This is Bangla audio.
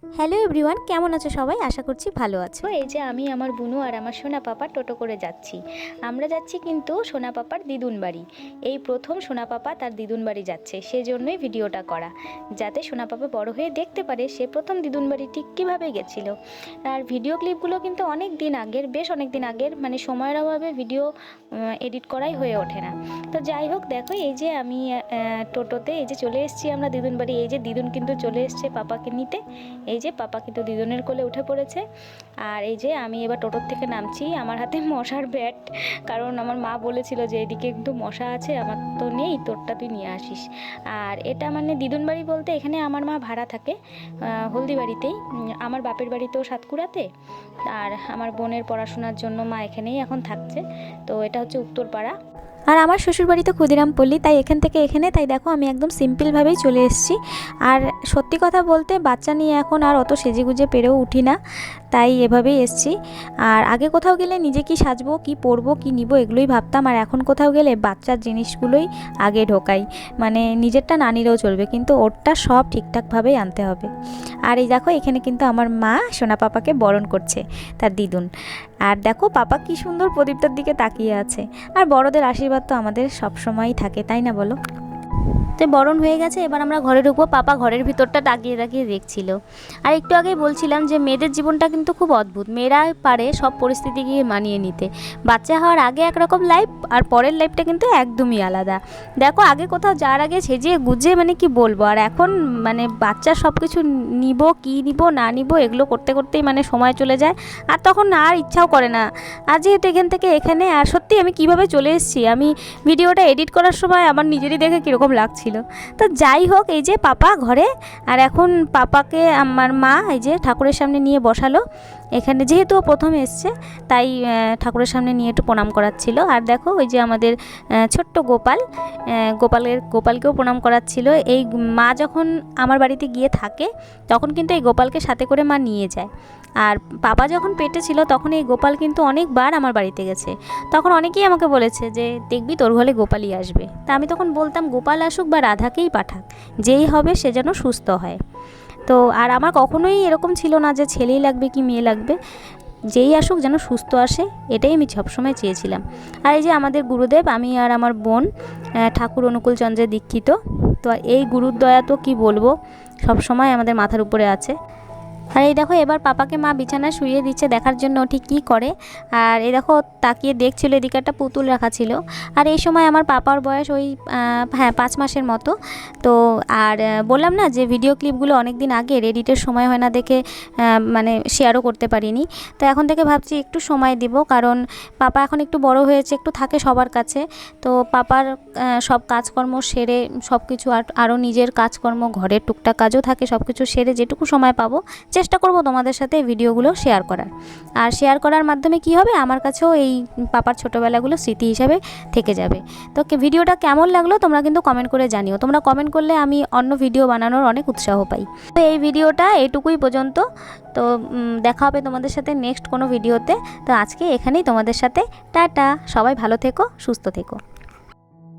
হ্যালো এভরিওয়ান, কেমন আছো সবাই? আশা করছি ভালো আছো। এই যে আমি, আমার বুনু আর আমার সোনা পাপা টোটো করে যাচ্ছি। আমরা যাচ্ছি কিন্তু সোনা পাপার দিদুন বাড়ি। এই প্রথম সোনা পাপা তার দিদুন বাড়ি যাচ্ছে, সেজন্যই ভিডিওটা করা, যাতে সোনা পাপা বড় হয়ে দেখতে পারে সে প্রথম দিদুন বাড়ি ঠিক কীভাবে গেছিলো। আর ভিডিও ক্লিপগুলো কিন্তু অনেক দিন আগের, বেশ অনেক দিন আগের, মানে সময়ের অভাবে ভিডিও এডিট করাই হয়ে ওঠে না। তো যাই হোক, দেখো এই যে আমি টোটোতে এই যে চলে এসেছি আমরা দিদুন বাড়ি। এই যে দিদুন কিন্তু চলে এসছে পাপাকে নিতে। এই যে পাপা কিন্তু দিদুনের কোলে উঠে পড়েছে। আর এই যে আমি এবার টোটোর থেকে নামছি। আমার হাতে মশার ব্যাট, কারণ আমার মা বলেছিল যে এদিকে কিন্তু মশা আছে, আমার তো নেই, তোরটা তুই নিয়ে আসিস। আর এটা মানে দিদুন বাড়ি বলতে এখানে আমার মা ভাড়া থাকে হলদিবাড়িতেই, আমার বাপের বাড়িতেও সাতকুড়াতে। আর আমার বোনের পড়াশোনার জন্য মা এখানেই এখন থাকছে। তো এটা হচ্ছে উত্তরপাড়া। আর আমার শ্বশুরবাড়ি তো ক্ষুদিরামপল্লী, তাই এখান থেকে এখানে, তাই দেখো আমি একদম সিম্পলভাবেই চলে এসেছি। আর সত্যি কথা বলতে বাচ্চা নিয়ে এখন আর অত সেজেগুজে পেরেও উঠি না, তাই এভাবেই এসেছি। আর আগে কোথাও গেলে নিজে কি সাজবো, কি পরবো, কি নিব, এগুলোই ভাবতাম। আর এখন কোথাও গেলে বাচ্চার জিনিসগুলোই আগে ঢোকাই, মানে নিজেরটা না নিলেও চলবে, কিন্তু ওরটা সব ঠিকঠাকভাবেই আনতে হবে। আর এই দেখো এখানে কিন্তু আমার মা সোনা পাপাকে বরণ করছে, তার দিদুন। আর দেখো পাপা কি সুন্দর প্রদীপটার দিকে তাকিয়ে আছে। আর বড়দের আশীর্বাদ তো আমাদের সবসময়ই থাকে, তাই না বলো? তো বরণ হয়ে গেছে, এবার আমরা ঘরে ঢুকবো। পাপা ঘরের ভিতরটা তাকিয়ে তাকিয়ে দেখছিল। আর একটু আগেই বলছিলাম যে মেয়েদের জীবনটা কিন্তু খুব অদ্ভুত, মেয়েরা পারে সব পরিস্থিতি গিয়ে মানিয়ে নিতে। বাচ্চা হওয়ার আগে একরকম লাইফ, আর পরের লাইফটা কিন্তু একদমই আলাদা। দেখো আগে কোথাও যাওয়ার আগে সেজে গুজে মানে কি বলবো, আর এখন মানে বাচ্চা সব কিছু নিব, কি নিব না নিব এগুলো করতে করতেই মানে সময় চলে যায়, আর তখন আর ইচ্ছাও করে না। আর যেহেতু এখান থেকে এখানে, আর সত্যি আমি কিভাবে চলে এসেছি, আমি ভিডিওটা এডিট করার সময় আমার নিজেরই দেখে কীরকম লাগছিল। তো যাই হোক, এই যে পাপা ঘরে, আর এখন পাপাকে আমার মা এই যে ঠাকুরের সামনে নিয়ে বসালো। এখানে যেহেতু ও প্রথম এসছে, তাই ঠাকুরের সামনে নিয়ে একটু প্রণাম করাচ্ছিল। আর দেখো ওই যে আমাদের ছোট্ট গোপালকেও প্রণাম করাচ্ছিল। এই মা যখন আমার বাড়িতে গিয়ে থাকে, তখন কিন্তু এই গোপালকে সাথে করে মা নিয়ে যায়। আর বাবা যখন পেটে ছিল তখন এই গোপাল কিন্তু অনেকবার আমার বাড়িতে গেছে। তখন অনেকেই আমাকে বলেছে যে দেখবি তোর ঘরে গোপালই আসবে। তা আমি তখন বলতাম গোপাল আসুক বা রাধাকেই পাঠাক, যেই হবে সে যেন সুস্থ হয়। তো আর আমার কখনোই এরকম ছিল না যে ছেলেই লাগবে কি মেয়ে লাগবে, যেই আসুক যেন সুস্থ আসে, এটাই আমি সবসময় চেয়েছিলাম। আর এই যে আমাদের গুরুদেব, আমি আর আমার বোন ঠাকুর অনুকূল চন্দ্রে দীক্ষিত। তো এই গুরুর দয়া তো কী বলবো, সবসময় আমাদের মাথার উপরে আছে। আর এই দেখো এবার পাপাকে মা বিছানায় শুইয়ে দিচ্ছে, দেখার জন্য ঠিক কী করে। আর এই দেখো তাকিয়ে দেখছিল, এদিকে একটা পুতুল রাখা ছিল। আর এই সময় আমার পাপার বয়স ওই 5 মাসের মতো। তো আর বললাম না যে ভিডিও ক্লিপগুলো অনেক দিন আগে, এডিটের সময় হয় না দেখে মানে শেয়ারও করতে পারিনি। তো এখন থেকে ভাবছি একটু সময় দিব, কারণ পাপা এখন একটু বড় হয়েছে, একটু থাকে সবার কাছে। তো পাপার সব কাজকর্ম সেরে, সব কিছু আরও নিজের কাজকর্ম, ঘরের টুকটাক কাজও থাকে, সব কিছু সেরে যেটুকু সময় পাবো চেষ্টা করব তোমাদের সাথে এই ভিডিওগুলো শেয়ার করার। আর শেয়ার করার মাধ্যমে কি হবে, আমার কাছেও এই পাপার ছোটোবেলাগুলো স্মৃতি হিসাবে থেকে যাবে। তো ভিডিওটা কেমন লাগলো তোমরা কিন্তু কমেন্ট করে জানিও। তোমরা কমেন্ট করলে আমি অন্য ভিডিও বানানোর অনেক উৎসাহ পাই। তো এই ভিডিওটা এইটুকুই পর্যন্ত। তো দেখা হবে তোমাদের সাথে নেক্সট কোনো ভিডিওতে। তো আজকে এখানেই তোমাদের সাথে টাটা। সবাই ভালো থেকো, সুস্থ থেকো।